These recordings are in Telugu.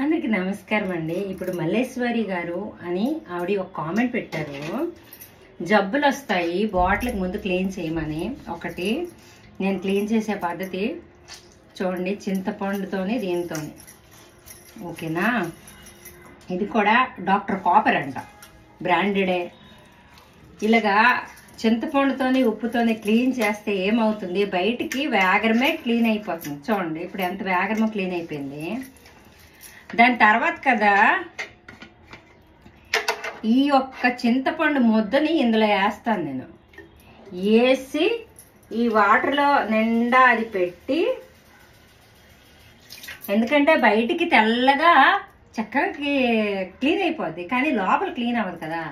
అందరికి నమస్కారం అండి. ఇప్పుడు మల్లేశ్వరి గారు అని ఆవిడ ఒక కామెంట్ పెట్టారు. జబ్బులు వస్తాయి బాటిల్కి ముందు క్లీన్ చేయమని. ఒకటి నేను క్లీన్ చేసే పద్ధతి చూడండి, చింతపండుతోని దీనితోని, ఓకేనా. ఇది కూడా డాక్టర్ కాపర్ అంట, బ్రాండెడే. ఇలాగా చింతపండుతోని ఉప్పుతోని క్లీన్ చేస్తే ఏమవుతుంది, బయటికి వేగరమే క్లీన్ అయిపోతుంది. చూడండి ఇప్పుడు ఎంత వేగరమో క్లీన్ అయిపోయింది. దాని తర్వాత కదా ఈ ఒక్క చింతపండు ముద్దని ఇందులో వేస్తాను నేను. వేసి ఈ వాటర్లో నిండా అది పెట్టి, ఎందుకంటే బయటికి తెల్లగా చక్కగా క్లీన్ అయిపోద్ది కానీ లోపల క్లీన్ అవ్వదు కదా.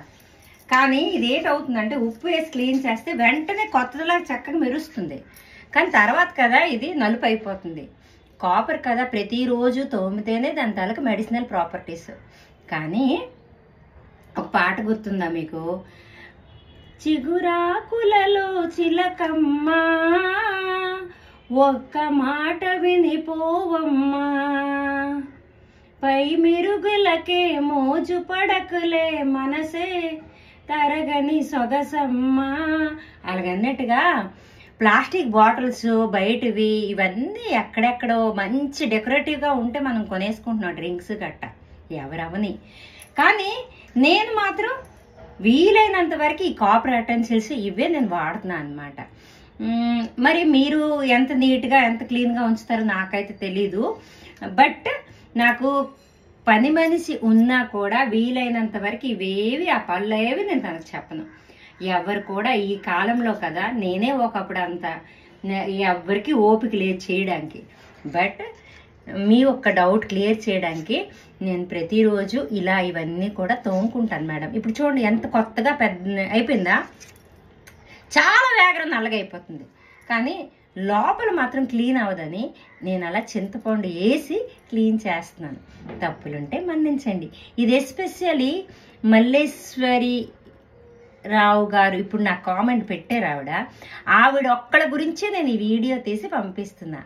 కానీ ఇది ఏంటవుతుందంటే ఉప్పు వేసి క్లీన్ చేస్తే వెంటనే కొత్తలా చక్కగా మెరుస్తుంది. కానీ తర్వాత కదా ఇది నలుపు అయిపోతుంది. కాపర్ కదా, ప్రతిరోజు తోమితేనే దాని తలకు మెడిసినల్ ప్రాపర్టీస్. కానీ ఒక పాట గుర్తుందా మీకు? చిగురాకులలో చిలకమ్మ ఒక్క మాట వినిపోవమ్మా, పై మెరుగులకే మోజు పడకులే మనసే తరగని సొగసమ్మా. అలాగన్నట్టుగా ప్లాస్టిక్ బాటిల్స్ బయటవి ఇవన్నీ ఎక్కడెక్కడో మంచి డెకరేటివ్గా ఉంటే మనం కొనేసుకుంటున్నాం, డ్రింక్స్ గట్ట ఎవరవని. కానీ నేను మాత్రం వీలైనంత వరకు ఈ కాపర్ యుటెన్సిల్స్ ఇవే నేను వాడుతున్నాను అనమాట. మరి మీరు ఎంత నీట్గా ఎంత క్లీన్గా ఉంచుతారో నాకైతే తెలీదు. బట్ నాకు పని మనిషి ఉన్నా కూడా వీలైనంత వరకు ఇవేవి ఆ పళ్ళు ఏవి నేను తనకు చెప్పను. ఎవరు కూడా ఈ కాలంలో కదా, నేనే ఒకప్పుడు అంత ఎవరికి ఓపిక లేదు చేయడానికి. బట్ మీ ఒక్క డౌట్ క్లియర్ చేయడానికి నేను ప్రతిరోజు ఇలా ఇవన్నీ కూడా తోముకుంటాను మేడం. ఇప్పుడు చూడండి ఎంత కొత్తగా పెద్ద అయిపోయిందా, చాలా వేగరం నల్లగా అయిపోతుంది. కానీ లోపల మాత్రం క్లీన్ అవ్వదని నేను అలా చింతపండు వేసి క్లీన్ చేస్తున్నాను. తప్పులుంటే మన్నించండి. ఇది ఎస్పెషల్లీ మల్లేశ్వరి రావు గారు ఇప్పుడు నాకు కామెంట్ పెట్టారు. ఆవిడ ఒక్కళ్ళ గురించే నేను ఈ వీడియో తీసి పంపిస్తున్నా.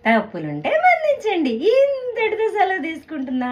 తప్పులుంటే మన్నించండి. ఇంతటితో సెలవు తీసుకుంటున్నా.